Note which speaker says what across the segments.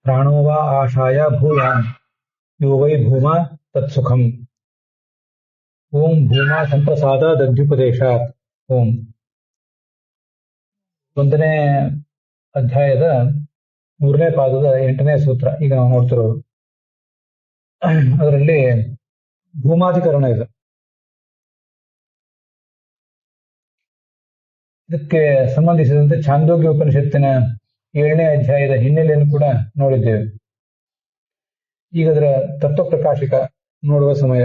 Speaker 1: ಪ್ರಾಣೋ ವಾ ಆಶಾಯ ಭೂಯಾನ್ ಯೋ ವೈ ಭೂಮಾ ತತ್ಸುಖಂ. ಓಂ ಭೂಮಾ ಸಂಪ್ರಸಾದ ದಧ್ಯುಪದೇಶಾತ್. ಓಂ. ಒಂದನೇ ಅಧ್ಯಾಯದ 3ನೇ ಪಾದದ 8ನೇ ಸೂತ್ರ ಈಗ ನಾವು ನೋಡ್ತಿರೋದು. ಅದರಲ್ಲಿ ಭೂಮಾಧಿಕರಣ ಇದೆ. ಇದಕ್ಕೆ ಸಂಬಂಧಿಸಿದಂತೆ ಛಾಂದೋಗ್ಯ ಉಪನಿಷತ್ತಿನ 7ನೇ ಅಧ್ಯಾಯದ ಹಿನ್ನೆಲೆಯನ್ನು ಕೂಡ ನೋಡಿದ್ದೇವೆ. ಈಗ ಅದರ ತತ್ವ ಪ್ರಕಾಶಿಕ ನೋಡುವ ಸಮಯ.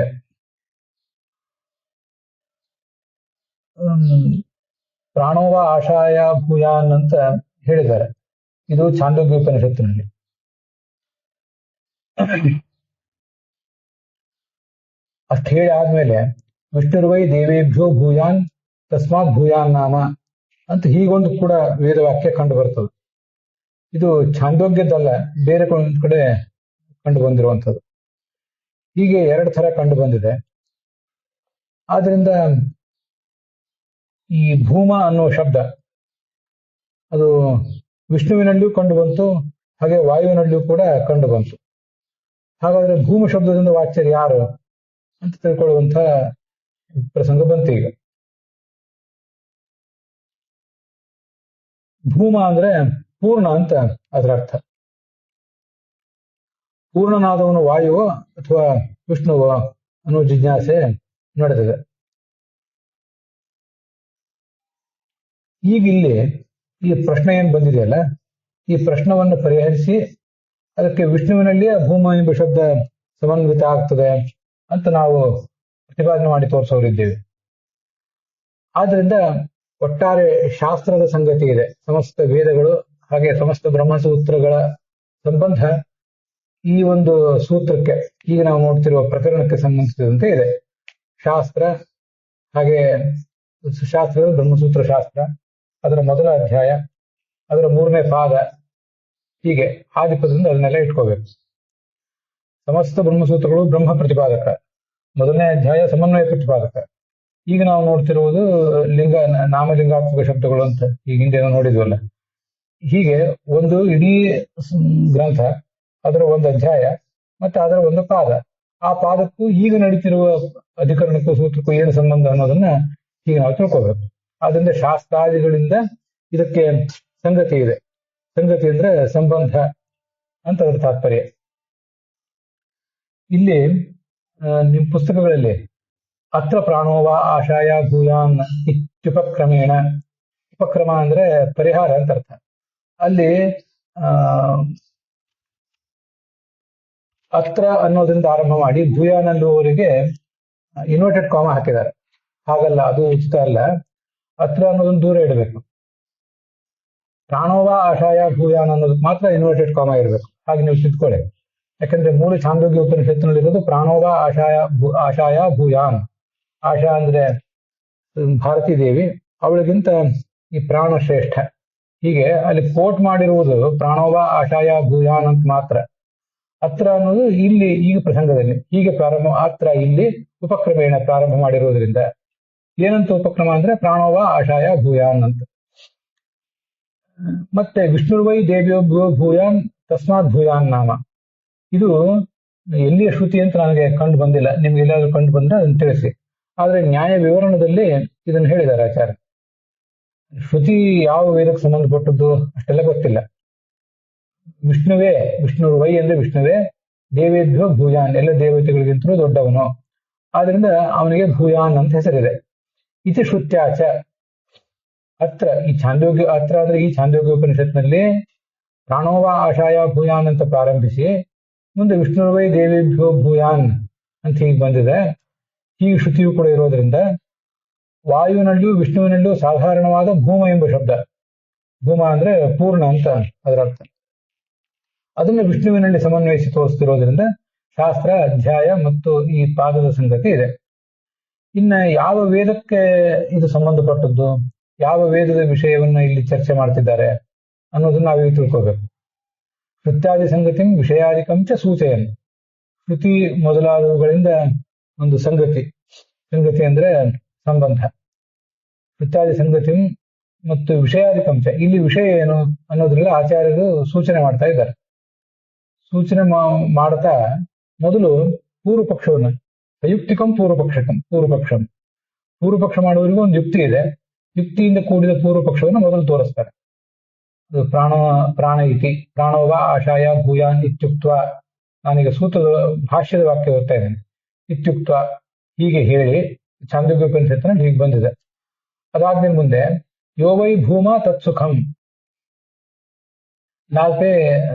Speaker 1: ಪ್ರಾಣೋವ ಆಶಾಯ ಭೂಯಾನ್ ಅಂತ ಹೇಳಿದ್ದಾರೆ. ಇದು ಛಾಂದೋಗ್ಯ ಉಪನಿಷತ್ತಿನಲ್ಲಿ. ಅಷ್ಟು ಹೇಳಿ ಆದ್ಮೇಲೆ ವಿಷ್ಣುರ್ವೈ ದೇವೇಭ್ಯೋ ಭೂಯಾನ್ ತಸ್ಮಾತ್ ಭೂಯಾನ್ ನಾಮ ಅಂತ ಹೀಗೊಂದು ಕೂಡ ವೇದವಾಕ್ಯ ಕಂಡು ಬರ್ತದೆ. ಇದು ಛಾಂದೋಗ್ಯದ್ದಲ್ಲ, ಬೇರೆ ಒಂದು ಕಡೆ ಕಂಡು ಬಂದಿರುವಂಥದ್ದು. ಹೀಗೆ 2 ಥರ ಕಂಡು ಬಂದಿದೆ. ಆದ್ರಿಂದ ಈ ಭೂಮ ಅನ್ನುವ ಶಬ್ದ ಅದು ವಿಷ್ಣುವಿನಲ್ಲಿಯೂ ಕಂಡು ಬಂತು, ಹಾಗೆ ವಾಯುವಿನಲ್ಲಿಯೂ ಕೂಡ ಕಂಡು ಬಂತು. ಹಾಗಾದ್ರೆ ಭೂಮ ಶಬ್ದದಿಂದ ವಾಚ್ಯರು ಯಾರು ಅಂತ ತಿಳ್ಕೊಳ್ಳುವಂತ ಪ್ರಸಂಗ ಬಂತು. ಈಗ ಭೂಮ ಅಂದ್ರೆ ಪೂರ್ಣ ಅಂತ ಅದರ ಅರ್ಥ. ಪೂರ್ಣನಾದವನು ವಾಯುವೋ ಅಥವಾ ವಿಷ್ಣುವೋ ಅನ್ನೋ ಜಿಜ್ಞಾಸೆ ನಡೆದಿದೆ. ಈಗ ಇಲ್ಲಿ ಈ ಪ್ರಶ್ನೆ ಏನ್ ಬಂದಿದೆಯಲ್ಲ, ಈ ಪ್ರಶ್ನವನ್ನು ಪರಿಹರಿಸಿ ಅದಕ್ಕೆ ವಿಷ್ಣುವಿನಲ್ಲಿಯೇ ಭೂಮ ಎಂಬ ಶಬ್ದ ಸಮನ್ವಿತ ಆಗ್ತದೆ ಅಂತ ನಾವು ಪ್ರತಿಪಾದನೆ ಮಾಡಿ ತೋರಿಸೋರಿದ್ದೇವೆ. ಆದ್ರಿಂದ ಒಟ್ಟಾರೆ ಶಾಸ್ತ್ರದ ಸಂಗತಿ ಇದೆ. ಸಮಸ್ತ ವೇದಗಳು ಹಾಗೆ ಸಮಸ್ತ ಬ್ರಹ್ಮಸೂತ್ರಗಳ ಸಂಬಂಧ ಈ ಒಂದು ಸೂತ್ರಕ್ಕೆ, ಈಗ ನಾವು ನೋಡ್ತಿರುವ ಪ್ರಕರಣಕ್ಕೆ ಸಂಬಂಧಿಸಿದಂತೆ ಇದೆ. ಶಾಸ್ತ್ರ ಹಾಗೆ ಶಾಸ್ತ್ರದ ಬ್ರಹ್ಮಸೂತ್ರ ಶಾಸ್ತ್ರ, ಅದರ ಮೊದಲ ಅಧ್ಯಾಯ, ಅದರ 3ನೇ ಪಾದ, ಹೀಗೆ ಆದಿಪದದಿಂದ ಅದನ್ನೆಲ್ಲ ಇಟ್ಕೋಬೇಕು. ಸಮಸ್ತ ಬ್ರಹ್ಮಸೂತ್ರಗಳು ಬ್ರಹ್ಮ ಪ್ರತಿಪಾದಕ, 1ನೇ ಅಧ್ಯಾಯ ಸಮನ್ವಯ ಪ್ರತಿಪಾದಕ. ಈಗ ನಾವು ನೋಡ್ತಿರುವುದು ನಾಮಲಿಂಗಾತ್ಮಕ ಶಬ್ದಗಳು ಅಂತ ಈಗ ಹಿಂದೆ ನೋಡಿದ್ವಲ್ಲ. ಹೀಗೆ ಒಂದು ಇಡೀ ಗ್ರಂಥ, ಅದರ ಒಂದು ಅಧ್ಯಾಯ ಮತ್ತೆ ಅದರ ಒಂದು ಪಾದ, ಆ ಪಾದಕ್ಕೂ ಈಗ ನಡೀತಿರುವ ಅಧಿಕರಣಕ್ಕೂ ಸೂತ್ರಕ್ಕೂ ಏನು ಸಂಬಂಧ ಅನ್ನೋದನ್ನ ಈಗ ನಾವು ತಿಳ್ಕೋಬೇಕು. ಆದ್ರಿಂದ ಶಾಸ್ತ್ರಾದಿಗಳಿಂದ ಇದಕ್ಕೆ ಸಂಗತಿ ಇದೆ. ಸಂಗತಿ ಅಂದ್ರೆ ಸಂಬಂಧ ಅಂತ ಅದರ ತಾತ್ಪರ್ಯ. ಇಲ್ಲಿ ನಿಮ್ಮ ಪುಸ್ತಕಗಳಲ್ಲಿ ಅತ್ರ ಪ್ರಾಣೋವ ಆಶಾಯ ಭೂಯಾನ್ ಇತ್ಯುಪಕ್ರಮೇಣ, ಉಪಕ್ರಮ ಅಂದ್ರೆ ಪರಿಹಾರ ಅಂತ ಅರ್ಥ. ಅಲ್ಲಿ ಅತ್ರ ಅನ್ನೋದ್ರಿಂದ ಆರಂಭ ಮಾಡಿ ಭೂಯಾನ್ ಅನ್ನುವವರಿಗೆ ಇನ್ವರ್ಟೆಡ್ ಕಾಮ ಹಾಕಿದ್ದಾರೆ. ಹಾಗಲ್ಲ, ಅದು ಉಚಿತ ಅಲ್ಲ. ಅತ್ರ ಅನ್ನೋದನ್ನು ದೂರ ಇಡಬೇಕು. ಪ್ರಾಣೋವ ಆಶಾಯ ಭೂಯಾನ್ ಅನ್ನೋದಕ್ಕೆ ಮಾತ್ರ ಇನ್ವರ್ಟೆಡ್ ಕಾಮ ಇರಬೇಕು. ಹಾಗೆ ನೀವು ತಿಳ್ಕೊಳ್ಳಿ. ಯಾಕಂದ್ರೆ ಮೂಲ ಛಾಂದೋಗ್ಯ ಉಪನಿಷತ್ತಿನಲ್ಲಿರೋದು ಪ್ರಾಣೋವ ಆಶಾಯ ಭೂಯಾನ್. ಆಶಾ ಅಂದ್ರೆ ಭಾರತೀ ದೇವಿ, ಅವಳಿಗಿಂತ ಈ ಪ್ರಾಣ ಶ್ರೇಷ್ಠ. ಹೀಗೆ ಅಲ್ಲಿ ಕೋಟ್ ಮಾಡಿರುವುದು ಪ್ರಾಣೋವ ಆಶಾಯ ಭೂಯಾನ್ ಅಂತ ಮಾತ್ರ. ಅತ್ರ ಅನ್ನೋದು ಇಲ್ಲಿ ಈಗ ಪ್ರಸಂಗದಲ್ಲಿ ಹೀಗೆ ಪ್ರಾರಂಭ, ಅತ್ರ ಇಲ್ಲಿ ಉಪಕ್ರಮೇಣ ಪ್ರಾರಂಭ ಮಾಡಿರುವುದರಿಂದ ಏನಂತ ಉಪಕ್ರಮ ಅಂದ್ರೆ ಪ್ರಾಣೋವ ಆಶಾಯ ಭೂಯಾನ್ ಅಂತ. ಮತ್ತೆ ವಿಷ್ಣುರ್ವೈ ದೇವ್ಯೋ ಭೂಯಾನ್ ತಸ್ಮಾತ್ ಭೂಯಾನ್ ನಾಮ. ಇದು ಎಲ್ಲಿಯ ಶ್ರುತಿ ಅಂತ ನನಗೆ ಕಂಡು ಬಂದಿಲ್ಲ, ನಿಮ್ಗೆ ಎಲ್ಲಾದ್ರೂ ಕಂಡು ಬಂದ್ರೆ ಅದನ್ನು ತಿಳಿಸಿ. ಆದ್ರೆ ನ್ಯಾಯ ವಿವರಣದಲ್ಲಿ ಇದನ್ನು ಹೇಳಿದ್ದಾರೆ ಆಚಾರ್ಯ. ಶ್ರುತಿ ಯಾವ ವೇದಕ್ಕೆ ಸಂಬಂಧಪಟ್ಟದ್ದು ಅಷ್ಟೆಲ್ಲ ಗೊತ್ತಿಲ್ಲ. ವಿಷ್ಣುರ್ವೈ ಅಂದ್ರೆ ವಿಷ್ಣುವೇ, ದೇವೇಭ್ಯೋ ಭೂಯಾನ್ ಎಲ್ಲ ದೇವತೆಗಳಿಗಿಂತಲೂ ದೊಡ್ಡವನು, ಆದ್ರಿಂದ ಅವನಿಗೆ ಭೂಯಾನ್ ಅಂತ ಹೆಸರಿದೆ. ಇತಿ ಶ್ರುತ್ಯಾಚ ಅತ್ರ, ಈ ಛಾಂದೋಗ್ಯ ಅತ್ರ ಅಂದ್ರೆ ಈ ಛಾಂದೋಗ್ಯ ಉಪನಿಷತ್ನಲ್ಲಿ ಪ್ರಾಣೋವ ಆಶಾಯ ಭೂಯಾನ್ ಅಂತ ಪ್ರಾರಂಭಿಸಿ ಮುಂದೆ ವಿಷ್ಣುರ್ವೈ ದೇವೇಭ್ಯೋ ಭೂಯಾನ್ ಅಂತ ಹೀಗೆ ಬಂದಿದೆ. ಹೀಗೆ ಶ್ರುತಿಯು ಕೂಡ ಇರೋದ್ರಿಂದ ವಾಯುವಿನಲ್ಲಿಯೂ ವಿಷ್ಣುವಿನಲ್ಲಿಯೂ ಸಾಧಾರಣವಾದ ಭೂಮ ಎಂಬ ಶಬ್ದ, ಭೂಮ ಅಂದ್ರೆ ಪೂರ್ಣ ಅಂತ ಅದರ ಅರ್ಥ, ಅದನ್ನು ವಿಷ್ಣುವಿನಲ್ಲಿ ಸಮನ್ವಯಿಸಿ ತೋರಿಸ್ತಿರೋದ್ರಿಂದ ಶಾಸ್ತ್ರ ಅಧ್ಯಾಯ ಮತ್ತು ಈ ಪಾದದ ಸಂಗತಿ ಇದೆ. ಇನ್ನ ಯಾವ ವೇದಕ್ಕೆ ಇದು ಸಂಬಂಧಪಟ್ಟದ್ದು, ಯಾವ ವೇದದ ವಿಷಯವನ್ನ ಇಲ್ಲಿ ಚರ್ಚೆ ಮಾಡ್ತಿದ್ದಾರೆ ಅನ್ನೋದನ್ನ ನಾವೀಗ ತಿಳ್ಕೋಬೇಕು. ಶ್ರುತ್ಯಾದಿ ಸಂಗತಿ ವಿಷಯಾದಿಕಂಚ ಸೂಚಯನ್. ಶ್ರುತಿ ಮೊದಲಾದವುಗಳಿಂದ ಒಂದು ಸಂಗತಿ ಅಂದ್ರೆ ಸಂಬಂಧ. ಶ್ರುತ್ಯಾದಿ ಸಂಗತಿ ಮತ್ತು ವಿಷಯಾದಿಕಂಚ, ಇಲ್ಲಿ ವಿಷಯ ಏನು ಅನ್ನೋದ್ರಲ್ಲಿ ಆಚಾರ್ಯರು ಸೂಚನೆ ಮಾಡ್ತಾ ಇದ್ದಾರೆ. ಸೂಚನೆ ಮಾಡ್ತಾ ಮೊದಲು ಪೂರ್ವ ಪಕ್ಷವನ್ನ ಸಂಯುಕ್ತಿಕಂ ಪೂರ್ವ ಪಕ್ಷ ಮಾಡುವವರಿಗೂ ಒಂದು ಯುಕ್ತಿ ಇದೆ. ಯುಕ್ತಿಯಿಂದ ಕೂಡಿದ ಪೂರ್ವ ಪಕ್ಷವನ್ನು ಮೊದಲು ತೋರಿಸ್ತಾರೆ. ಅದು ಪ್ರಾಣ ಇತಿ ಪ್ರಾಣೋವ ಆಶಾಯ ಭೂಯಾನ್ ಇತ್ಯುಕ್ತ. ನಾನೀಗ ಸೂತ್ರದ ಭಾಷ್ಯದ ವಾಕ್ಯ ಓದ್ತಾ ಇದ್ದೇನೆ. ಇತ್ಯುಕ್ತ ಹೀಗೆ ಹೇಳಿ ಛಾಂದೋಗ್ಯ ಉಪನಿಷತ್ತಿನಲ್ಲಿ ಹೀಗೆ ಬಂದಿದೆ. ಅದಾದ್ಮೇಲೆ ಮುಂದೆ ಯೋ ವೈ ಭೂಮ ತತ್ ಸುಖಂ ನಾಲ್ಪೇ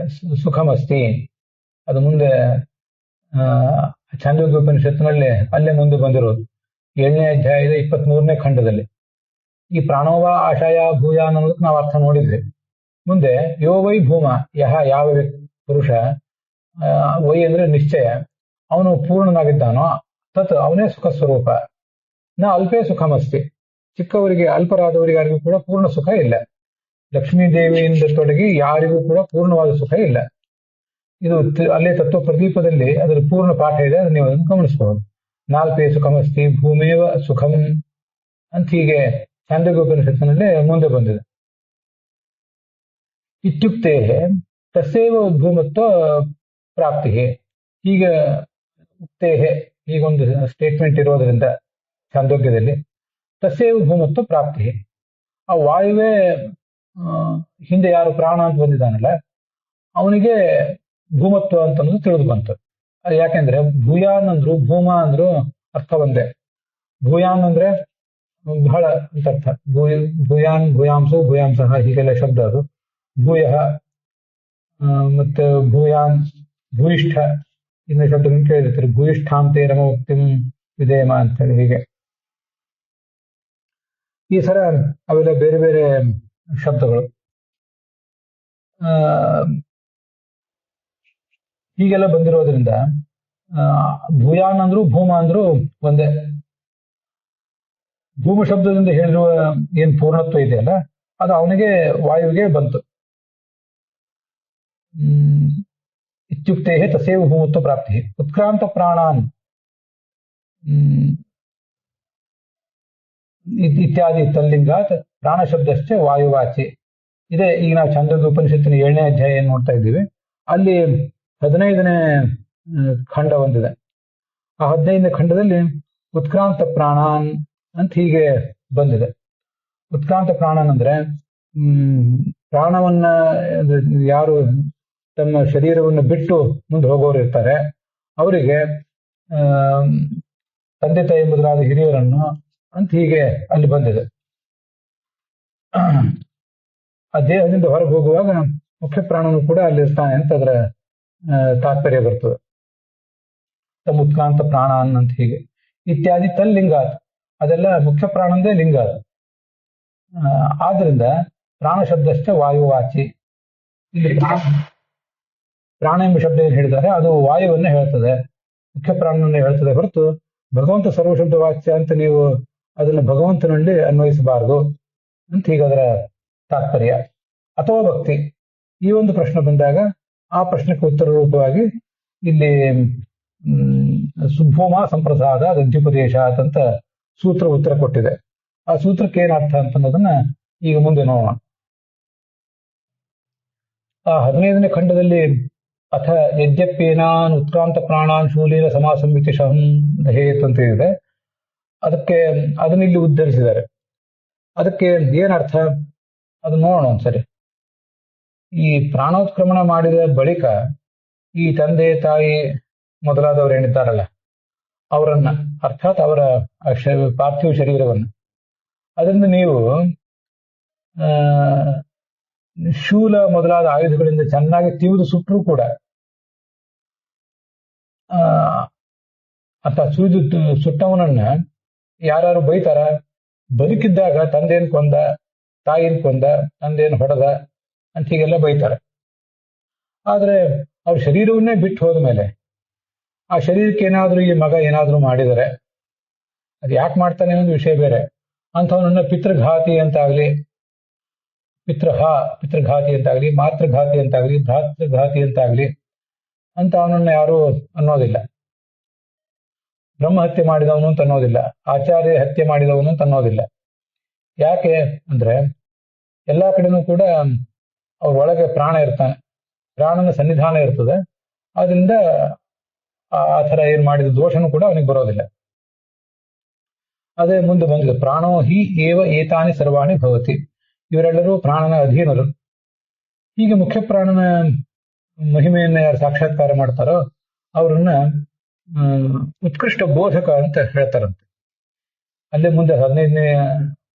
Speaker 1: ಸುಖಂ ಅಸ್ತಿ. ಅದು ಮುಂದೆ ಛಾಂದೋಗ್ಯ ಉಪನಿಷತ್ತಿನಲ್ಲಿ ಅಲ್ಲೇ ಮುಂದೆ ಬಂದಿರೋದು 7ನೇ ಅಧ್ಯಾಯದ 23ನೇ ಖಂಡದಲ್ಲಿ. ಈ ಪ್ರಾಣೋವ ಆಶಾಯ ಭೂಯಾನ್ ಅನ್ನೋದಕ್ಕೆ ನಾವು ಅರ್ಥ ನೋಡಿದ್ವಿ. ಮುಂದೆ ಯೋ ವೈ ಭೂಮ ಯಾವ ಪುರುಷ, ವೈ ಅಂದ್ರೆ ನಿಶ್ಚಯ, ಅವನು ಪೂರ್ಣನಾಗಿದ್ದಾನೋ ತತ್ ಅವನೇ ಸುಖ ಸ್ವರೂಪ. ಅಲ್ಪೇ ಸುಖಮಸ್ತಿ. ಚಿಕ್ಕವರಿಗೆ ಅಲ್ಪರಾದವರಿಗಾರಿಗೂ ಕೂಡ ಪೂರ್ಣ ಸುಖ ಇಲ್ಲ. ಲಕ್ಷ್ಮೀ ದೇವಿಯಿಂದ ತೊಡಗಿ ಯಾರಿಗೂ ಕೂಡ ಪೂರ್ಣವಾದ ಸುಖ ಇಲ್ಲ. ಇದು ಅಲ್ಲೇ ತತ್ವ ಪ್ರದೀಪದಲ್ಲಿ ಅದರ ಪೂರ್ಣ ಪಾಠ ಇದೆ, ಅದನ್ನು ನೀವು ಅದನ್ನು ಗಮನಿಸಬಹುದು. ನಾಲ್ಪೇ ಸುಖಮಸ್ತಿ ಭೂಮೇವ ಸುಖಂ ಅಂತ ಹೀಗೆ ಛಾಂದೋಗ್ಯ ಉಪನಿಷತ್ತಿನಲ್ಲೇ ಮುಂದೆ ಬಂದಿದೆ. ಇತ್ಯುಕ್ತೆ ತಸ್ಸೇವ ಭೂಮತ್ವ ಪ್ರಾಪ್ತಿ. ಹೀಗೆ ಉಕ್ತೇ ಹೀಗೊಂದು ಸ್ಟೇಟ್ಮೆಂಟ್ ಇರೋದ್ರಿಂದ ಛಾಂದೋಗ್ಯದಲ್ಲಿ ತಸ್ಸೇವ ಭೂಮತ್ವ ಪ್ರಾಪ್ತಿ. ಆ ವಾಯುವೇ ಹಿಂದೆ ಯಾರು ಪ್ರಾಣ ಅಂತ ಬಂದಿದ್ದಾನಲ್ಲ ಅವನಿಗೆ ಭೂಮತ್ವ ಅಂತ ಅನ್ನೋದು ತಿಳಿದು ಬಂತು. ಯಾಕೆಂದ್ರೆ ಭೂಯಾನ್ ಅಂದ್ರು ಭೂಮ ಅಂದ್ರು ಅರ್ಥ ಒಂದೇ. ಭೂಯಾನ್ ಅಂದ್ರೆ ಬಹಳ ಅಂತ ಅರ್ಥ. ಭೂಯಾನ್ ಭೂಯಾಂಸು ಭೂಯಾಂಸಃ ಹೀಗೆಲ್ಲ ಶಬ್ದ ಅದು. ಭೂಯ ಮತ್ತೆ ಭೂಯಾನ್ ಭೂಯಿಷ್ಠ ಇನ್ನ ಶಬ್ದ ಕೇಳಿರ್ತೀರಿ. ಭೂಯಿಷ್ಠಾಂತೆ ರಮೋಕ್ತಿಂ ವಿಧೇಮ ಅಂತ ಹೇಳಿ ಹೀಗೆ ಈ ಸರ ಅವೆಲ್ಲ ಬೇರೆ ಬೇರೆ ಶಬ್ದಗಳು. ಹೀಗೆಲ್ಲ ಬಂದಿರೋದ್ರಿಂದ ಭೂಯಾನ್ ಅಂದ್ರು ಭೂಮ ಅಂದ್ರು ಒಂದೇ. ಭೂಮ ಶಬ್ದದಿಂದ ಹೇಳಿರುವ ಏನ್ ಪೂರ್ಣತ್ವ ಇದೆಯಲ್ಲ ಅದು ಅವನಿಗೆ ವಾಯುವಿಗೆ ಬಂತು. ಇತ್ಯುಕ್ತೆ ತಸೇವ ಭೂಮತ್ವ ಪ್ರಾಪ್ತಿ. ಉತ್ಕ್ರಾಂತ ಪ್ರಾಣಾನ್ ಇತ್ಯಾದಿ ತಲ್ಲಿಂಗಾತ್ ಪ್ರಾಣ ಶಬ್ದಷ್ಟೇ ವಾಯುವಾಚಿ. ಇದೇ ಈಗ ನಾವು ಛಾಂದೋಗ್ಯ ಉಪನಿಷತ್ತಿನ 7ನೇ ಅಧ್ಯಾಯ ಏನ್ ನೋಡ್ತಾ ಇದ್ದೀವಿ, ಅಲ್ಲಿ 15ನೇ ಖಂಡ ಒಂದಿದೆ. ಆ 15ನೇ ಖಂಡದಲ್ಲಿ ಉತ್ಕ್ರಾಂತ ಪ್ರಾಣಾನ್ ಅಂತ ಹೀಗೆ ಬಂದಿದೆ. ಉತ್ಕ್ರಾಂತ ಪ್ರಾಣನ್ ಅಂದ್ರೆ ಪ್ರಾಣವನ್ನ ಯಾರು ತಮ್ಮ ಶರೀರವನ್ನು ಬಿಟ್ಟು ಮುಂದೆ ಹೋಗೋರು ಇರ್ತಾರೆ ಅವರಿಗೆ ತಂದೆ ತಾಯಿ ಮೊದಲಾದ ಹಿರಿಯರನ್ನು ಅಂತ ಹೀಗೆ ಅಲ್ಲಿ ಬಂದಿದೆ. ಆ ದೇಹದಿಂದ ಹೊರಗೆ ಹೋಗುವಾಗ ಮುಖ್ಯ ಪ್ರಾಣನು ಕೂಡ ಅಲ್ಲಿರ್ತಾನೆ ಅಂತ ಅದರ ತಾತ್ಪರ್ಯ ಬರ್ತದೆ. ತಮ್ಮ ಉತ್ಕ್ರಾಂತ ಪ್ರಾಣ ಅಂತ ಹೀಗೆ ಇತ್ಯಾದಿ ತಲ್ಲಿಂಗಾತ್. ಅದೆಲ್ಲ ಮುಖ್ಯ ಪ್ರಾಣಂದೇ ಲಿಂಗ ಅದು. ಆದ್ರಿಂದ ಪ್ರಾಣ ಶಬ್ದಷ್ಟೇ ವಾಯುವಾಚಿ. ಇಲ್ಲಿ ಪ್ರಾಣ ಎಂಬ ಶಬ್ದ ಏನು ಹೇಳಿದ್ದಾರೆ ಅದು ವಾಯುವನ್ನ ಹೇಳ್ತದೆ, ಮುಖ್ಯ ಪ್ರಾಣನನ್ನ ಹೇಳ್ತದೆ ಹೊರತು ಭಗವಂತ ಸರ್ವಶಬ್ದ ವಾಚ್ಯ ಅಂತ ನೀವು ಅದನ್ನು ಭಗವಂತನಲ್ಲಿ ಅನ್ವಯಿಸಬಾರದು ಅಂತ ಹೀಗೆ ಅದರ ತಾತ್ಪರ್ಯ. ಅಥವಾ ಭಕ್ತಿ ಈ ಒಂದು ಪ್ರಶ್ನೆ ಬಂದಾಗ ಆ ಪ್ರಶ್ನೆಗೆ ಉತ್ತರ ರೂಪವಾಗಿ ಇಲ್ಲಿ ಸುಭೂಮ ಸಂಪ್ರಸಾದ ದಧ್ಯುಪದೇಶ ಅಂತ ಸೂತ್ರ ಉತ್ತರ ಕೊಟ್ಟಿದೆ. ಆ ಸೂತ್ರಕ್ಕೆ ಏನ್ ಅರ್ಥ ಅಂತ ಅನ್ನೋದನ್ನ ಈಗ ಮುಂದೆ ನೋಡೋಣ. ಆ 15ನೇ ಖಂಡದಲ್ಲಿ ಅಥ ಯಜ್ಞಪ್ಯೇನಾನ್ ಉತ್ಕ್ರಾಂತ ಪ್ರಾಣಾನ್ ಶೂಲೀನ ಸಮಾಸಂವಿತಿಶಂ ಹೇತ್ ಅಂತ ಇದೆ. ಅದನ್ನ ಇಲ್ಲಿ ಉದ್ಧರಿಸಿದ್ದಾರೆ. ಅದಕ್ಕೆ ಏನ್ ಅರ್ಥ ಅದು ನೋಡೋಣ ಒಂದ್ಸರಿ. ಈ ಪ್ರಾಣೋತ್ಕ್ರಮಣ ಮಾಡಿದ ಬಳಿಕ ಈ ತಂದೆ ತಾಯಿ ಮೊದಲಾದವರು ಏನಿದ್ದಾರಲ್ಲ ಅವರನ್ನ ಅರ್ಥಾತ್ ಅವರ ಪಾರ್ಥಿವ ಶರೀರವನ್ನು ಅದರಿಂದ ನೀವು ಶೂಲ ಮೊದಲಾದ ಆಯುಧಗಳಿಂದ ಚೆನ್ನಾಗಿ ತಿವಿದು ಸುಟ್ಟರೂ ಕೂಡ ಅಥವಾ ಸುಟ್ಟವನನ್ನ ಯಾರು ಬೈತಾರ? ಬದುಕಿದ್ದಾಗ ತಂದೆಯನ್ನು ಕೊಂದ, ತಾಯಿನ ಕೊಂದ, ತಂದೆಯನ್ನು ಹೊಡೆದ ಅಂತ ಹೀಗೆಲ್ಲ ಬೈತಾರೆ. ಆದ್ರೆ ಅವ್ರ ಶರೀರವನ್ನೇ ಬಿಟ್ಟು ಹೋದ್ಮೇಲೆ ಆ ಶರೀರಕ್ಕೆ ಏನಾದ್ರೂ ಈ ಮಗ ಏನಾದ್ರೂ ಮಾಡಿದರೆ ಅದು ಯಾಕೆ ಮಾಡ್ತಾನೆ ಅನ್ನೋದು ವಿಷಯ ಬೇರೆ. ಅಂಥವನನ್ನ ಪಿತೃಘಾತಿ ಅಂತಾಗ್ಲಿ, ಪಿತೃಘಾತಿ ಅಂತಾಗ್ಲಿ, ಮಾತೃಘಾತಿ ಅಂತಾಗ್ಲಿ, ಭ್ರಾತೃಘಾತಿ ಅಂತಾಗ್ಲಿ ಅಂತ ಅವನನ್ನ ಯಾರು ಅನ್ನೋದಿಲ್ಲ. ಬ್ರಹ್ಮ ಹತ್ಯೆ ಮಾಡಿದವನು ಅಂತ ಅನ್ನೋದಿಲ್ಲ, ಆಚಾರ್ಯ ಹತ್ಯೆ ಮಾಡಿದವನು ಅಂತ ಅನ್ನೋದಿಲ್ಲ. ಯಾಕೆ ಅಂದ್ರೆ ಎಲ್ಲಾ ಕಡೆನೂ ಕೂಡ ಅವ್ರ ಒಳಗೆ ಪ್ರಾಣ ಇರ್ತಾನೆ, ಪ್ರಾಣನ ಸನ್ನಿಧಾನ ಇರ್ತದೆ. ಆದ್ರಿಂದ ಆ ಥರ ಏನ್ ಮಾಡಿದ ದೋಷನೂ ಕೂಡ ಅವನಿಗೆ ಬರೋದಿಲ್ಲ. ಅದೇ ಮುಂದೆ ಬಂದಿದೆ, ಪ್ರಾಣೋ ಹಿ ಏವ ಏತಾನಿ ಸರ್ವಾಣಿ ಭವತಿ, ಇವರೆಲ್ಲರೂ ಪ್ರಾಣನ ಅಧೀನರು. ಹೀಗೆ ಮುಖ್ಯ ಪ್ರಾಣನ ಮಹಿಮೆಯನ್ನ ಯಾರು ಸಾಕ್ಷಾತ್ಕಾರ ಮಾಡ್ತಾರೋ ಅವರನ್ನ ಉತ್ಕೃಷ್ಟ ಬೋಧಕ ಅಂತ ಹೇಳ್ತಾರಂತೆ. ಅಲ್ಲೇ ಮುಂದೆ 15ನೇ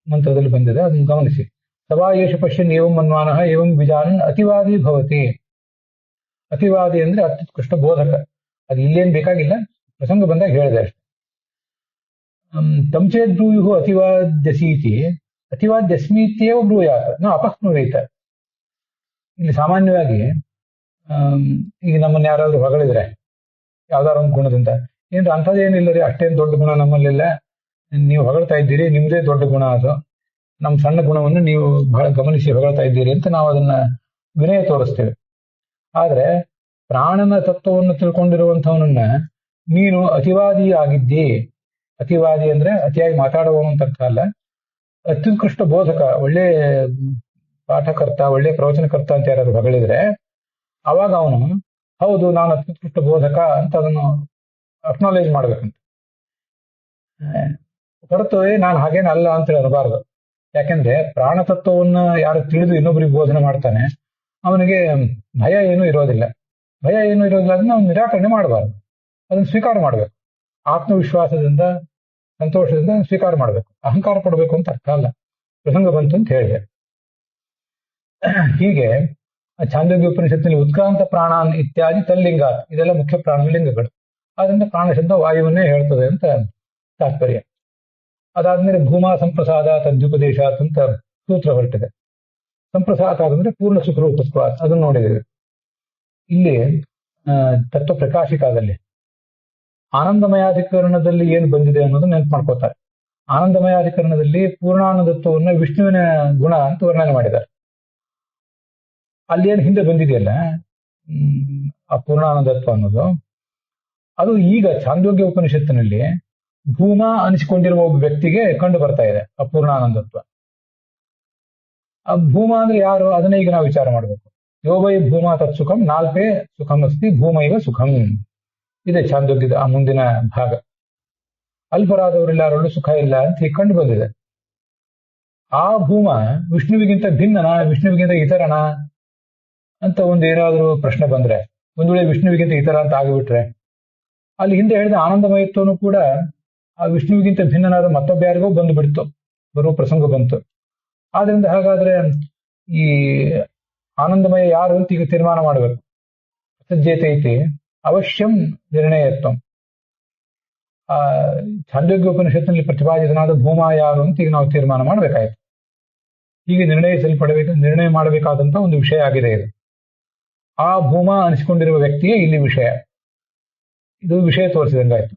Speaker 1: ಮಂತ್ರದಲ್ಲಿ ಬಂದಿದೆ, ಅದನ್ನು ಗಮನಿಸಿ. ಸವಾ ಯೇಷ ಪಶ್ಯನ್ ಏವಂ ಮನ್ವಾನಃ ಏವಂ ವಿಜಾನನ್ ಅತಿವಾದಿ ಭವತಿ. ಅತಿವಾದಿ ಅಂದ್ರೆ ಅತ್ಯುತ್ಕೃಷ್ಟ ಬೋಧಕ. ಅದು ಇಲ್ಲೇನ್ ಬೇಕಾಗಿಲ್ಲ, ಪ್ರಸಂಗ ಬಂದಾಗ ಹೇಳಿದೆ ಅಷ್ಟೆ. ತಂಚೇದ್ ಬ್ರೂಯು ಅತಿವಾದ್ಯಸೀತಿ ಅತಿವಾದ್ಯಸ್ಮೀತ್ಯೇವ ಬ್ರೂಯಾತ್ ನ ಅಪಹ್ನುವೇತ. ಇಲ್ಲಿ ಸಾಮಾನ್ಯವಾಗಿ ಈಗ ನಮ್ಮನ್ನ ಯಾರಾದ್ರೂ ಹೊಗಳಿದ್ರೆ ಯಾವ್ದಾರ ಒಂದು ಗುಣದಿಂದ, ಏನ್ರ ಅಂಥದ್ದೇನಿಲ್ಲ ರೀ, ಅಷ್ಟೇನು ದೊಡ್ಡ ಗುಣ ನಮ್ಮಲ್ಲಿಲ್ಲ, ನೀವು ಹೊಗಳ್ತಾ ಇದ್ದೀರಿ, ನಿಮ್ದೇ ದೊಡ್ಡ ಗುಣ ಅದು, ನಮ್ಮ ಸಣ್ಣ ಗುಣವನ್ನು ನೀವು ಬಹಳ ಗಮನಿಸಿ ಹೊಗಳ್ತಾ ಇದ್ದೀರಿ ಅಂತ ನಾವು ಅದನ್ನ ವಿನಯ ತೋರಿಸ್ತೇವೆ. ಆದ್ರೆ ಪ್ರಾಣನ ತತ್ವವನ್ನು ತಿಳ್ಕೊಂಡಿರುವಂಥವನನ್ನ ನೀನು ಅತಿವಾದಿ ಆಗಿದ್ದಿ. ಅತಿವಾದಿ ಅಂದ್ರೆ ಅತಿಯಾಗಿ ಮಾತಾಡುವವನು ಅಂತ ಅರ್ಥ ಅಲ್ಲ, ಅತ್ಯುತ್ಕೃಷ್ಟ ಬೋಧಕ, ಒಳ್ಳೆ ಪಾಠಕರ್ತ, ಒಳ್ಳೆ ಪ್ರವಚನಕರ್ತ ಅಂತ ಯಾರಾದ್ರು ಹೊಗಳಿದ್ರೆ ಅವಾಗ ಅವನು ಹೌದು ನಾನು ಅತ್ಯುತ್ಕೃಷ್ಟ ಬೋಧಕ ಅಂತ ಅದನ್ನು ಅಕ್ನಾಲೇಜ್ ಮಾಡ್ಬೇಕಂತ. ಹೊರತು ನಾನು ಹಾಗೇನಲ್ಲ ಅಂತ ಅನ್ನಬಾರದು. ಯಾಕೆಂದ್ರೆ ಪ್ರಾಣತತ್ವವನ್ನ ಯಾರು ತಿಳಿದು ಇನ್ನೊಬ್ಬರಿಗೆ ಬೋಧನೆ ಮಾಡ್ತಾನೆ ಅವನಿಗೆ ಭಯ ಏನೂ ಇರೋದಿಲ್ಲ. ಭಯ ಏನೂ ಇರೋದಿಲ್ಲ, ಅದನ್ನ ಅವ್ನು ನಿರಾಕರಣೆ ಮಾಡಬಾರ್ದು, ಅದನ್ನ ಸ್ವೀಕಾರ ಮಾಡ್ಬೇಕು. ಆತ್ಮವಿಶ್ವಾಸದಿಂದ ಸಂತೋಷದಿಂದ ಸ್ವೀಕಾರ ಮಾಡ್ಬೇಕು, ಅಹಂಕಾರ ಪಡ್ಬೇಕು ಅಂತ ಅರ್ಥ ಅಲ್ಲ. ಪ್ರಸಂಗ ಬಂತು ಅಂತ ಹೇಳಿದೆ. ಹೀಗೆ ಛಾಂದೋಗ್ಯ ಉಪನಿಷತ್ತಿನಲ್ಲಿ ಉತ್ಕ್ರಾಂತ ಪ್ರಾಣ ಇತ್ಯಾದಿ ತಲ್ಲಿಂಗ, ಇದೆಲ್ಲ ಮುಖ್ಯ ಪ್ರಾಣ ಲಿಂಗಗಳು. ಆದ್ರಿಂದ ಪ್ರಾಣ ಶಬ್ದ ವಾಯುವನ್ನೇ ಹೇಳ್ತದೆ ಅಂತ ತಾತ್ಪರ್ಯ. ಅದಾದ್ಮೇಲೆ ಭೂಮಾ ಸಂಪ್ರಸಾದ ತದ್ಯುಪದೇಶ ಅಂತ ಸೂತ್ರ ಹೊರಟಿದೆ. ಸಂಪ್ರಸಾದ ಅಂದ್ರೆ ಪೂರ್ಣ ಸುಖರೂಪತ್ವ, ಅದನ್ನು ನೋಡಿದ್ದೇವೆ. ಇಲ್ಲಿ ತತ್ವ ಪ್ರಕಾಶಿಕಾದಲ್ಲಿ ಆನಂದಮಯಾಧಿಕರಣದಲ್ಲಿ ಏನು ಬಂದಿದೆ ಅನ್ನೋದು ನೆನಪು ಮಾಡ್ಕೋತಾರೆ. ಆನಂದಮಯಾಧಿಕರಣದಲ್ಲಿ ಪೂರ್ಣಾನಂದತ್ವವನ್ನ ವಿಷ್ಣುವಿನ ಗುಣ ಅಂತ ವರ್ಣನೆ ಮಾಡಿದ್ದಾರೆ. ಅಲ್ಲಿ ಏನು ಹಿಂದೆ ಬಂದಿದೆಯಲ್ಲ ಆ ಪೂರ್ಣಾನಂದತ್ವ ಅನ್ನೋದು, ಅದು ಈಗ ಛಾಂದೋಗ್ಯ ಉಪನಿಷತ್ತಿನಲ್ಲಿ ಭೂಮಾ ಅನಿಸಿಕೊಂಡಿರುವ ಒಬ್ಬ ವ್ಯಕ್ತಿಗೆ ಕಂಡು ಬರ್ತಾ ಇದೆ ಆ ಪೂರ್ಣಾನಂದತ್ವ. ಆ ಭೂಮಾ ಅಂದ್ರೆ ಯಾರು, ಅದನ್ನ ಈಗ ನಾವು ವಿಚಾರ ಮಾಡಬೇಕು. ಯೋವೈ ಭೂಮಾ ತತ್ ಸುಖಂ ನಾಲ್ಪೇ ಸುಖಂ ಅಸ್ತಿ ಭೂಮೈವ ಸುಖಂ ಇದೆ ಛಾಂದೋಗ್ಯದ ಆ ಮುಂದಿನ ಭಾಗ. ಅಲ್ಪರಾದವರೆಲ್ಲರಲ್ಲೂ ಸುಖ ಇಲ್ಲ ಅಂತ ಹೀಗೆ ಕಂಡು ಬಂದಿದೆ. ಆ ಭೂಮ ವಿಷ್ಣುವಿಗಿಂತ ಭಿನ್ನನ, ವಿಷ್ಣುವಿಗಿಂತ ಇತರನ ಅಂತ ಒಂದು ಏನಾದರೂ ಪ್ರಶ್ನೆ ಬಂದ್ರೆ, ಒಂದು ವೇಳೆ ವಿಷ್ಣುವಿಗಿಂತ ಇತರ ಅಂತ ಆಗಿಬಿಟ್ರೆ, ಅಲ್ಲಿ ಹಿಂದೆ ಹೇಳಿದ ಆನಂದಮಯತ್ವನು ಕೂಡ ಆ ವಿಷ್ಣುವಿಗಿಂತ ಭಿನ್ನನಾದ ಮತ್ತೊಬ್ಬ ಯಾರಿಗೋ ಬಂದು ಬಿಡ್ತು, ಬರುವ ಪ್ರಸಂಗ ಬಂತು. ಆದ್ರಿಂದ ಹಾಗಾದ್ರೆ ಈ ಆನಂದಮಯ ಯಾರು ಅಂತ ಈಗ ತೀರ್ಮಾನ ಮಾಡಬೇಕು. ಸಜ್ಜೇತ ಐತಿ ಅವಶ್ಯಂ ನಿರ್ಣಯತ್ವ. ಆ ಛಾಂದೋಗ್ಯ ಉಪನಿಷತ್ತಿನಲ್ಲಿ ಪ್ರತಿಪಾದಿತನಾದ ಭೂಮಾ ಯಾರು ಅಂತ ಈಗ ನಾವು ತೀರ್ಮಾನ ಮಾಡಬೇಕಾಯ್ತು. ಹೀಗೆ ನಿರ್ಣಯ ಮಾಡಬೇಕಾದಂತ ಒಂದು ವಿಷಯ ಆಗಿದೆ ಇದು. ಆ ಭೂಮಾ ಅನಿಸಿಕೊಂಡಿರುವ ವ್ಯಕ್ತಿಯೇ ಇಲ್ಲಿ ವಿಷಯ. ಇದು ವಿಷಯ ತೋರಿಸಿದಂಗಾಯ್ತು.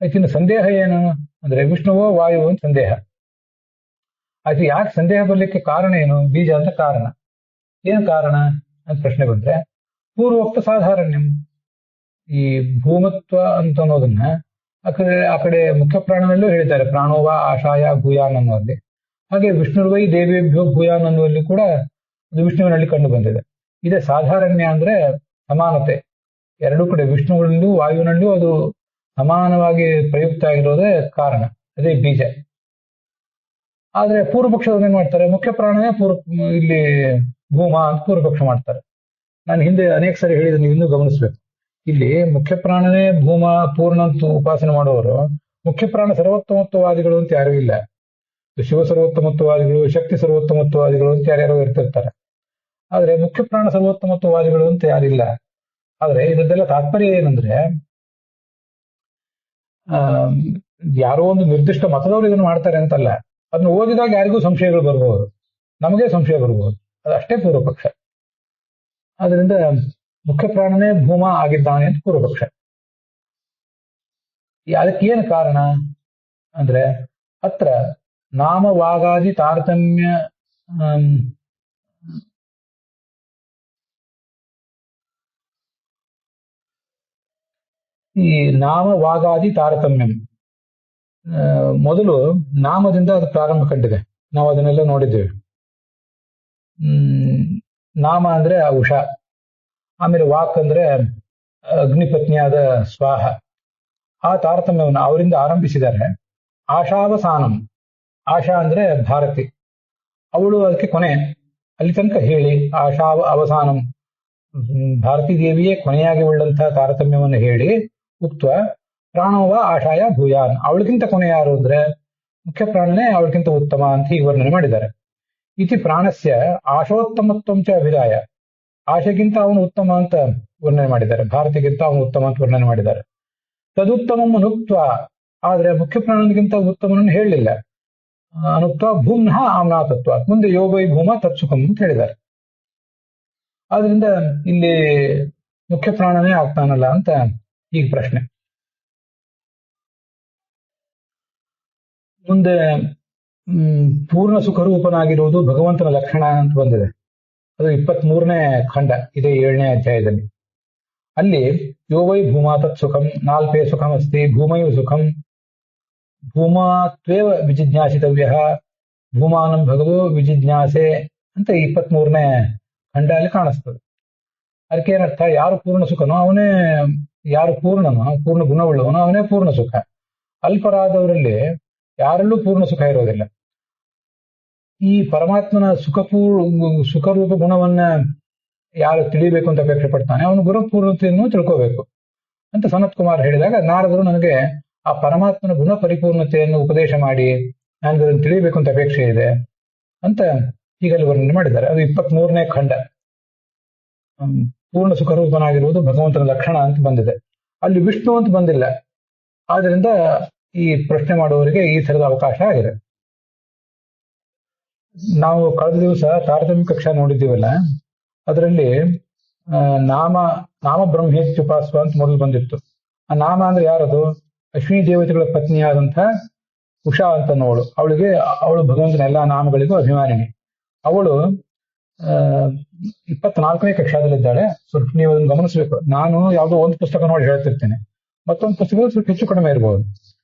Speaker 1: ಆಯ್ತು, ಸಂದೇಹ ಏನು ಅಂದ್ರೆ ವಿಷ್ಣುವೋ ವಾಯುವೋ ಅಂತ ಸಂದೇಹ ಆಯ್ತು. ಯಾಕೆ ಸಂದೇಹ ಬರ್ಲಿಕ್ಕೆ ಕಾರಣ ಏನು, ಬೀಜ ಅಂತ ಕಾರಣ ಏನು ಕಾರಣ ಅಂತ ಪ್ರಶ್ನೆ ಬಂದ್ರೆ, ಪೂರ್ವೋಕ್ತ ಸಾಧಾರಣ್ಯಂ. ಈ ಭೂಮತ್ವ ಅಂತ ಅನ್ನೋದನ್ನ ಆ ಕಡೆ ಮುಖ್ಯ ಪ್ರಾಣನಲ್ಲೂ ಹೇಳಿದ್ದಾರೆ, ಪ್ರಾಣೋವಾ ಆಶಾಯ ಭೂಯಾನ್ ಅನ್ನೋಲ್ಲಿ. ಹಾಗೆ ವಿಷ್ಣುರ್ವೈ ದೇವೇಭ್ಯೋ ಭೂಯಾನ್ ಅನ್ನುವಲ್ಲಿ ಕೂಡ ಅದು ವಿಷ್ಣುವಿನಲ್ಲಿ ಕಂಡು ಬಂದಿದೆ. ಇದೇ ಸಾಧಾರಣ್ಯ ಅಂದ್ರೆ ಸಮಾನತೆ. ಎರಡೂ ಕಡೆ ವಿಷ್ಣುಗಳಲ್ಲೂ ವಾಯುವಿನಲ್ಲೂ ಅದು ಸಮಾನವಾಗಿ ಪ್ರಯುಕ್ತ ಆಗಿರೋದೇ ಕಾರಣ, ಅದೇ ಬೀಜ. ಆದ್ರೆ ಪೂರ್ವಪಕ್ಷದವ್ರು ಏನ್ ಮಾಡ್ತಾರೆ, ಮುಖ್ಯ ಪ್ರಾಣನೇ ಇಲ್ಲಿ ಭೂಮಾ ಅಂತ ಪೂರ್ವಪಕ್ಷ ಮಾಡ್ತಾರೆ. ನಾನು ಹಿಂದೆ ಅನೇಕ ಸರಿ ಹೇಳಿದ್ರೆ ನೀವು ಇನ್ನೂ ಗಮನಿಸ್ಬೇಕು. ಇಲ್ಲಿ ಮುಖ್ಯ ಪ್ರಾಣನೇ ಭೂಮಾ ಪೂರ್ಣ ಅಂತ ಉಪಾಸನೆ ಮಾಡುವವರು ಮುಖ್ಯ ಪ್ರಾಣ ಸರ್ವೋತ್ತಮತ್ವವಾದಿಗಳು ಅಂತ ಯಾರೂ ಇಲ್ಲ. ಶಿವ ಸರ್ವೋತ್ತಮತ್ವವಾದಿಗಳು, ಶಕ್ತಿ ಸರ್ವೋತ್ತಮತ್ವವಾದಿಗಳು ಅಂತ ಯಾರ್ಯಾರೋ ಇರ್ತಿರ್ತಾರೆ. ಆದ್ರೆ ಮುಖ್ಯ ಪ್ರಾಣ ಸರ್ವೋತ್ತಮತ್ವವಾದಿಗಳು ಅಂತ ಯಾರಿಲ್ಲ. ಆದ್ರೆ ಇದೆಲ್ಲ ತಾತ್ಪರ್ಯ ಏನಂದ್ರೆ, ಯಾರೋ ಒಂದು ನಿರ್ದಿಷ್ಟ ಮತದವರು ಇದನ್ನು ಮಾಡ್ತಾರೆ ಅಂತಲ್ಲ. ಅದನ್ನ ಓದಿದಾಗ ಯಾರಿಗೂ ಸಂಶಯಗಳು ಬರ್ಬೋದು, ನಮಗೆ ಸಂಶಯ ಬರ್ಬೋದು, ಅದಷ್ಟೇ ಪೂರ್ವಪಕ್ಷ. ಆದ್ರಿಂದ ಮುಖ್ಯ ಪ್ರಾಣನೇ ಭೂಮಾ ಆಗಿದ್ದಾನೆ ಅಂತ ಪೂರ್ವಪಕ್ಷ. ಅದಕ್ಕೆ ಏನು ಕಾರಣ ಅಂದ್ರೆ, ಅತ್ರ ನಾಮವಾಗಾದಿ ತಾರತಮ್ಯ ಈ ನಾಮವಾಗಾದಿ ತಾರತಮ್ಯಂ ಮೊದಲು ನಾಮದಿಂದ ಅದು ಪ್ರಾರಂಭ ಕಂಡಿದೆ, ನಾವು ಅದನ್ನೆಲ್ಲ ನೋಡಿದ್ದೇವೆ. ನಾಮ ಅಂದ್ರೆ ಉಷ, ಆಮೇಲೆ ವಾಕ್ ಅಂದ್ರೆ ಅಗ್ನಿಪತ್ನಿಯಾದ ಸ್ವಾಹ, ಆ ತಾರತಮ್ಯವನ್ನು ಅವರಿಂದ ಆರಂಭಿಸಿದ್ದಾರೆ. ಆಶಾವಸಾನಂ, ಆಶಾ ಅಂದ್ರೆ ಭಾರತಿ, ಅವಳು ಅದಕ್ಕೆ ಕೊನೆ, ಅಲ್ಲಿ ತನಕ ಹೇಳಿ ಆಶಾ ಅವಸಾನಂ, ಭಾರತೀ ದೇವಿಯೇ ಕೊನೆಯಾಗಿ ಉಳ್ಳಂತಹ ತಾರತಮ್ಯವನ್ನು ಹೇಳಿ ಉಕ್ತ ಪ್ರಾಣೋವ ಆಶಾಯ ಭೂಯಾನ್, ಅವಳಿಗಿಂತ ಕೊನೆ ಯಾರು ಅಂದ್ರೆ ಮುಖ್ಯ ಪ್ರಾಣನೇ ಅವಳಿಗಿಂತ ಉತ್ತಮ ಅಂತ ಹೀಗೆ ವರ್ಣನೆ ಮಾಡಿದ್ದಾರೆ. ಇತಿ ಪ್ರಾಣಸ್ಯ ಆಶೋತ್ತಮತ್ವಂ ಚ ಅಭಿದಾಯ, ಆಶೆಗಿಂತ ಅವನು ಉತ್ತಮ ಅಂತ ವರ್ಣನೆ ಮಾಡಿದ್ದಾರೆ, ಭಾರತಿಗಿಂತ ಅವನು ಉತ್ತಮ ಅಂತ ವರ್ಣನೆ ಮಾಡಿದ್ದಾರೆ. ತದುತ್ತಮಂ ಅನುಕ್ತ, ಆದ್ರೆ ಮುಖ್ಯ ಪ್ರಾಣನಿಗಿಂತ ಉತ್ತಮನನ್ನು ಹೇಳಲಿಲ್ಲ. ಅನುಕ್ತ ಭೂಮ್ನಃ ಆಮ್ನಾತತ್ವ, ಮುಂದೆ ಯೋಗೈ ಭೂಮ ತತ್ಸುಖಂ ಅಂತ ಹೇಳಿದ್ದಾರೆ. ಆದ್ರಿಂದ ಇಲ್ಲಿ ಮುಖ್ಯ ಪ್ರಾಣನೇ ಆಗ್ತಾನಲ್ಲ ಅಂತ ಈಗ ಪ್ರಶ್ನೆ. ಮುಂದೆ ಪೂರ್ಣ ಸುಖರೂಪನಾಗಿರುವುದು ಭಗವಂತನ ಲಕ್ಷಣ ಅಂತ ಬಂದಿದೆ. ಅದು 23ನೇ ಖಂಡ, ಇದೇ 7ನೇ ಅಧ್ಯಾಯದಲ್ಲಿ. ಅಲ್ಲಿ ಯೋವೈ ಭೂಮಾ ತತ್ ಸುಖಂ ನಾಲ್ಪೇ ಸುಖಂ ಅಸ್ತಿ ಭೂಮೈವ ಸುಖಂ ಭೂಮಾತ್ವೇವ ವಿಜಿಜ್ಞಾಸಿತವ್ಯ ಭೂಮಾನಂ ಭಗವೋ ವಿಜಿಜ್ಞಾಸೆ ಅಂತ 23ನೇ ಖಂಡ ಅಲ್ಲಿ ಕಾಣಿಸ್ತದೆ. ಅದಕ್ಕೆ ಏನರ್ಥ, ಯಾರು ಪೂರ್ಣ ಸುಖನೋ ಅವನೇ, ಯಾರು ಪೂರ್ಣನೋ ಪೂರ್ಣ ಗುಣವುಳ್ಳವನೋ ಅವನೇ ಪೂರ್ಣ ಸುಖ. ಅಲ್ಪರಾದವರಲ್ಲಿ ಯಾರಲ್ಲೂ ಪೂರ್ಣ ಸುಖ ಇರೋದಿಲ್ಲ. ಈ ಪರಮಾತ್ಮನ ಸುಖರೂಪ ಗುಣವನ್ನ ಯಾರು ತಿಳಿಬೇಕು ಅಂತ ಅಪೇಕ್ಷೆ ಪಡ್ತಾನೆ ಅವನು ಗುಣಪೂರ್ಣತೆಯನ್ನು ತಿಳ್ಕೋಬೇಕು ಅಂತ ಸನತ್ ಕುಮಾರ್ ಹೇಳಿದಾಗ, ನಾರದರು ನನಗೆ ಆ ಪರಮಾತ್ಮನ ಗುಣ ಪರಿಪೂರ್ಣತೆಯನ್ನು ಉಪದೇಶ ಮಾಡಿ ನನಗೆ ಅದನ್ನು ತಿಳಿಯಬೇಕು ಅಂತ ಅಪೇಕ್ಷೆ ಇದೆ ಅಂತ ಹೀಗಲ್ಲಿ ವರ್ಣನೆ ಮಾಡಿದ್ದಾರೆ. ಅದು 23ನೇ ಖಂಡ. ಪೂರ್ಣ ಸುಖರೂಪನಾಗಿರುವುದು ಭಗವಂತನ ಲಕ್ಷಣ ಅಂತ ಬಂದಿದೆ, ಅಲ್ಲಿ ವಿಷ್ಣು ಅಂತ ಬಂದಿಲ್ಲ. ಆದ್ರಿಂದ ಈ ಪ್ರಶ್ನೆ ಮಾಡುವವರಿಗೆ ಈ ತರದ ಅವಕಾಶ ಆಗಿದೆ. ನಾವು ಕಳೆದ ದಿವಸ ತಾರತಮ್ಯ ಕಕ್ಷಾ ನೋಡಿದ್ದೀವಲ್ಲ, ಅದರಲ್ಲಿ ನಾಮ ಬ್ರಹ್ಮೇತ್ಯುಪಾಸ್ವ ಅಂತ ಮೊದಲು ಬಂದಿತ್ತು. ಆ ನಾಮ ಅಂದ್ರೆ ಯಾರದು? ಅಶ್ವಿನಿ ದೇವತೆಗಳ ಪತ್ನಿಯಾದಂಥ ಉಷಾ ಅಂತ ನೋಳು, ಅವಳು ಭಗವಂತನ ಎಲ್ಲಾ ನಾಮಗಳಿಗೂ ಅಭಿಮಾನಿನಿ. ಅವಳು 24ನೇ ಕಕ್ಷಾದಲ್ಲಿದ್ದಾಳೆ. ಸ್ವಲ್ಪ ನೀವು ಅದನ್ನು ಗಮನಿಸಬೇಕು. ನಾನು ಯಾವುದೋ ಒಂದು ಪುಸ್ತಕ ನೋಡಿ ಹೇಳ್ತಿರ್ತೇನೆ, ಮತ್ತೊಂದು ಪುಸ್ತಕ ಸ್ವಲ್ಪ ಹೆಚ್ಚು ಕಡಿಮೆ ಇರಬಹುದು.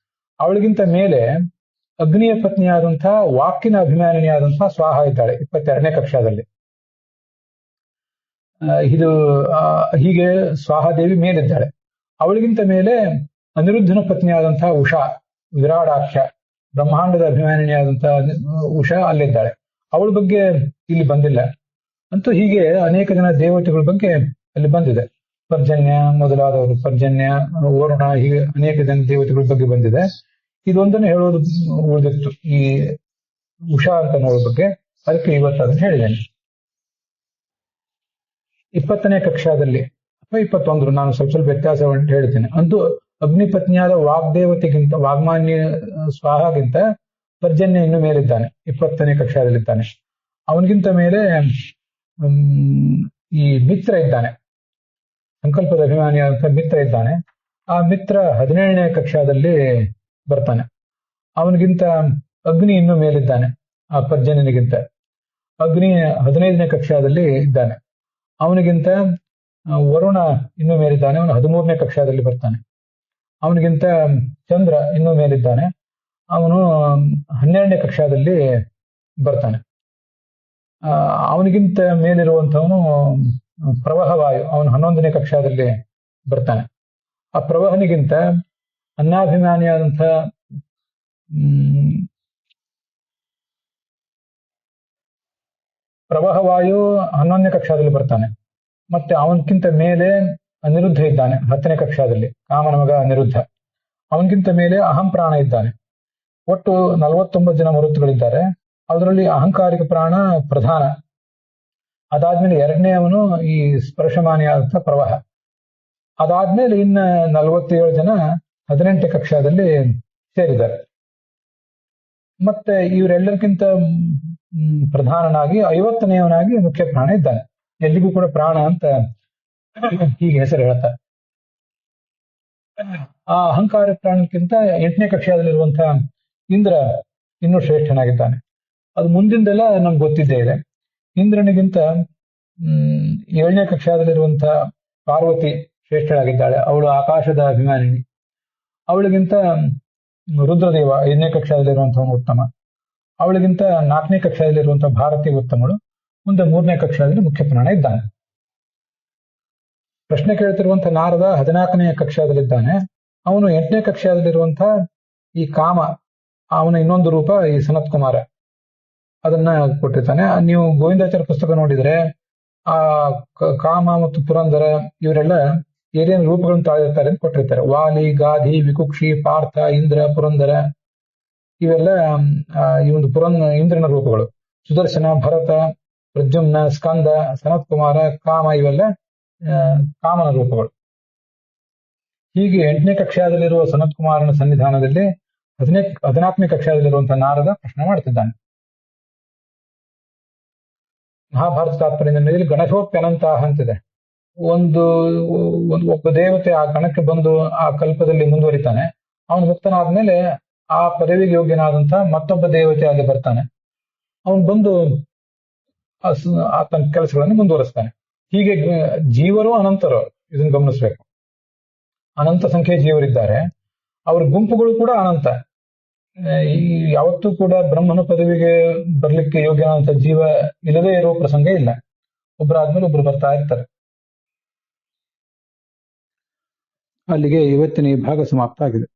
Speaker 1: ಅವಳಿಗಿಂತ ಮೇಲೆ ಅಗ್ನಿಯ ಪತ್ನಿಯಾದಂಥ ವಾಕಿನ ಅಭಿಮಾನಿನಿಯಾದಂತಹ ಸ್ವಾಹ ಇದ್ದಾಳೆ 22ನೇ ಕಕ್ಷಾದಲ್ಲಿ. ಇದು ಹೀಗೆ ಸ್ವಾಹಾದೇವಿ ಮೇಲಿದ್ದಾಳೆ. ಅವಳಿಗಿಂತ ಮೇಲೆ ಅನಿರುದ್ಧನ ಪತ್ನಿಯಾದಂತಹ ಉಷಾ, ವಿರಾಡಾಖ್ಯ ಬ್ರಹ್ಮಾಂಡದ ಅಭಿಮಾನಿನಿಯಾದಂತಹ ಉಷಾ ಅಲ್ಲಿದ್ದಾಳೆ. ಅವಳ ಬಗ್ಗೆ ಇಲ್ಲಿ ಬಂದಿಲ್ಲ. ಅಂತೂ ಹೀಗೆ ಅನೇಕ ಜನ ದೇವತೆಗಳ ಬಗ್ಗೆ ಅಲ್ಲಿ ಬಂದಿದೆ. ಪರ್ಜನ್ಯ ಮೊದಲಾದವರು, ಪರ್ಜನ್ಯ, ವರುಣ, ಹೀಗೆ ಅನೇಕ ಜನ ದೇವತೆಗಳ ಬಗ್ಗೆ ಬಂದಿದೆ. ಇದೊಂದನ್ನು ಹೇಳೋದು ಉಳಿದಿತ್ತು, ಈ ಉಷಾ ಅಂತ ನೋಡೋ ಬಗ್ಗೆ. ಅದಕ್ಕೆ ಇವತ್ತು ಅದನ್ನು ಹೇಳಿದ್ದೇನೆ. 20ನೇ ಕಕ್ಷಾದಲ್ಲಿ ಅಥವಾ 21, ನಾನು ಸ್ವಲ್ಪ ವ್ಯತ್ಯಾಸವನ್ನು ಹೇಳ್ತೇನೆ. ಅಂತೂ ಅಗ್ನಿಪತ್ನಿಯಾದ ವಾಗ್ದೇವತೆಗಿಂತ, ವಾಗ್ಮಾನ್ಯ ಸ್ವಾಹಾಗಿಂತ ಪರ್ಜನ್ಯ ಇನ್ನು ಮೇಲಿದ್ದಾನೆ, 20ನೇ ಕಕ್ಷಾದಲ್ಲಿದ್ದಾನೆ. ಅವನಿಗಿಂತ ಮೇಲೆ ಈ ಮಿತ್ರ ಇದ್ದಾನೆ, ಸಂಕಲ್ಪದ ಅಭಿಮಾನಿಯಾದಂಥ ಮಿತ್ರ ಇದ್ದಾನೆ. ಆ ಮಿತ್ರ 17ನೇ ಕಕ್ಷಾದಲ್ಲಿ ಬರ್ತಾನೆ. ಅವನಿಗಿಂತ ಅಗ್ನಿ ಇನ್ನೂ ಮೇಲಿದ್ದಾನೆ, ಆ ಪರ್ಜನ್ಯನಿಗಿಂತ. ಅಗ್ನಿ 15ನೇ ಕಕ್ಷಾದಲ್ಲಿ ಇದ್ದಾನೆ. ಅವನಿಗಿಂತ ವರುಣ ಇನ್ನೂ ಮೇಲಿದ್ದಾನೆ, ಅವನು 13ನೇ ಕಕ್ಷಾದಲ್ಲಿ ಬರ್ತಾನೆ. ಅವನಿಗಿಂತ ಚಂದ್ರ ಇನ್ನೂ ಮೇಲಿದ್ದಾನೆ, ಅವನು 12ನೇ ಕಕ್ಷಾದಲ್ಲಿ ಬರ್ತಾನೆ. ಅವನಿಗಿಂತ ಮೇಲಿರುವಂಥವನು ಪ್ರವಾಹವಾಯು, ಅವನು 11ನೇ ಕಕ್ಷಾದಲ್ಲಿ ಬರ್ತಾನೆ. ಆ ಪ್ರವಾಹನಿಗಿಂತ ಅನ್ನಾಭಿಮಾನಿಯಾದಂಥ ಪ್ರವಾಹವಾಯು 11ನೇ ಕಕ್ಷಾದಲ್ಲಿ ಬರ್ತಾನೆ. ಮತ್ತೆ ಅವನಕ್ಕಿಂತ ಮೇಲೆ ಅನಿರುದ್ಧ ಇದ್ದಾನೆ 10ನೇ ಕಕ್ಷಾದಲ್ಲಿ, ಕಾಮನ ಮಗ ಅನಿರುದ್ಧ. ಅವನಿಗಿಂತ ಮೇಲೆ ಅಹಂ ಪ್ರಾಣ ಇದ್ದಾನೆ. ಒಟ್ಟು 49 ಜನ ಮರುತ್ತುಗಳಿದ್ದಾರೆ. ಅದರಲ್ಲಿ ಅಹಂಕಾರಿಕ ಪ್ರಾಣ ಪ್ರಧಾನ. ಅದಾದ್ಮೇಲೆ ಎರಡನೇ ಅವನು ಈ ಸ್ಪರ್ಶಮಾನಿಯಾದಂಥ ಪ್ರವಾಹ. ಅದಾದ್ಮೇಲೆ ಇನ್ನ 47 ಜನ 18ನೇ ಕಕ್ಷಾದಲ್ಲಿ ಸೇರಿದ್ದಾರೆ. ಮತ್ತೆ ಇವರೆಲ್ಲರಿಗಿಂತ ಪ್ರಧಾನನಾಗಿ 50ನೇವನಾಗಿ ಮುಖ್ಯ ಪ್ರಾಣ ಇದ್ದಾನೆ. ಎಲ್ಲಿಗೂ ಕೂಡ ಪ್ರಾಣ ಅಂತ ಹೀಗೆ ಹೆಸರು ಹೇಳ್ತಾರೆ. ಆ ಅಹಂಕಾರ ಪ್ರಾಣಕ್ಕಿಂತ 8ನೇ ಕಕ್ಷಾದಲ್ಲಿರುವಂತಹ ಇಂದ್ರ ಇನ್ನೂ ಶ್ರೇಷ್ಠನಾಗಿದ್ದಾನೆ. ಅದು ಮುಂದಿಂದೆಲ್ಲ ನಮ್ಗೆ ಗೊತ್ತಿದ್ದೇ ಇದೆ. ಇಂದ್ರನಿಗಿಂತ 7ನೇ ಕಕ್ಷಾದಲ್ಲಿರುವಂತಹ ಪಾರ್ವತಿ ಶ್ರೇಷ್ಠಳಾಗಿದ್ದಾಳೆ. ಅವಳು ಆಕಾಶದ ಅಭಿಮಾನಿನಿ. ಅವಳಿಗಿಂತ ರುದ್ರದೇವ 5ನೇ ಕಕ್ಷಾದಲ್ಲಿರುವಂಥವನು ಉತ್ತಮ. ಅವಳಿಗಿಂತ 4ನೇ ಕಕ್ಷಾದಲ್ಲಿರುವಂತಹ ಭಾರತಿ ಉತ್ತಮಳು. ಮುಂದೆ 3ನೇ ಕಕ್ಷಾದಲ್ಲಿ ಮುಖ್ಯ ಪ್ರಾಣ ಇದ್ದಾನೆ. ಪ್ರಶ್ನೆ ಕೇಳ್ತಿರುವಂತಹ ನಾರದ 14ನೇ ಕಕ್ಷಾದಲ್ಲಿದ್ದಾನೆ. ಅವನು 8ನೇ ಕಕ್ಷಾದಲ್ಲಿರುವಂತಹ ಈ ಕಾಮ, ಅವನ ಇನ್ನೊಂದು ರೂಪ ಈ ಸನತ್ ಕುಮಾರ, ಅದನ್ನ ಕೊಟ್ಟಿರ್ತಾನೆ. ನೀವು ಗೋವಿಂದಾಚಾರ್ಯ ಪುಸ್ತಕ ನೋಡಿದ್ರೆ ಆ ಕಾಮ ಮತ್ತು ಪುರಂದರ ಇವರೆಲ್ಲ ಏನೇನು ರೂಪಗಳನ್ನು ತಾಳಿರ್ತಾರೆ ಅಂತ ಕೊಟ್ಟಿರ್ತಾರೆ. ವಾಲಿ, ಗಾಧಿ, ವಿಕುಕ್ಷಿ, ಪಾರ್ಥ, ಇಂದ್ರ, ಪುರಂದರ ಇವೆಲ್ಲ ಈ ಒಂದು ಇಂದ್ರನ ರೂಪಗಳು. ಸುದರ್ಶನ, ಭರತ, ಪ್ರದ್ಯುಮ್ನ, ಸ್ಕಂದ, ಸನತ್ ಕುಮಾರ, ಕಾಮ ಇವೆಲ್ಲ ಕಾಮನ ರೂಪಗಳು. ಹೀಗೆ 8ನೇ ಕಕ್ಷಾದಲ್ಲಿರುವ ಸನತ್ ಕುಮಾರನ ಸನ್ನಿಧಾನದಲ್ಲಿ 14ನೇ ಕಕ್ಷಾದಲ್ಲಿರುವಂತಹ ನಾರದ ಪ್ರಶ್ನೆ ಮಾಡ್ತಿದ್ದಾನೆ. ಮಹಾಭಾರತ ತಾತ್ಪರ್ಯದಲ್ಲಿ ಗಣಶೋಪ್ಯನಂತಹ ಅಂತಿದೆ. ಒಬ್ಬ ದೇವತೆ ಆ ಗಣಕ್ಕೆ ಬಂದು ಆ ಕಲ್ಪದಲ್ಲಿ ಮುಂದುವರಿತಾನೆ. ಅವನು ಮುಕ್ತನಾದ್ಮೇಲೆ ಆ ಪದವಿಗೆ ಯೋಗ್ಯನಾದಂತಹ ಮತ್ತೊಬ್ಬ ದೇವತೆ ಅಲ್ಲಿ ಬರ್ತಾನೆ. ಅವನು ಬಂದು ತನ್ನ ಕೆಲಸಗಳನ್ನು ಮುಂದುವರಿಸ್ತಾನೆ. ಹೀಗೆ ಜೀವರು ಅನಂತರು, ಇದನ್ನು ಗಮನಿಸ್ಬೇಕು. ಅನಂತ ಸಂಖ್ಯೆಯ ಜೀವರಿದ್ದಾರೆ, ಅವ್ರ ಗುಂಪುಗಳು ಕೂಡ ಅನಂತ. ಯಾವತ್ತೂ ಕೂಡ ಬ್ರಹ್ಮನ ಪದವಿಗೆ ಬರ್ಲಿಕ್ಕೆ ಯೋಗ್ಯನಾದಂತ ಜೀವ ಇಲ್ಲದೇ ಇರೋ ಪ್ರಸಂಗ ಇಲ್ಲ. ಒಬ್ಬರಾದ್ಮೇಲೆ ಒಬ್ರು ಬರ್ತಾ ಇರ್ತಾರೆ. ಅಲ್ಲಿಗೆ ಇವತ್ತಿನ ಈ ಭಾಗ ಸಮಾಪ್ತ ಆಗಿದೆ.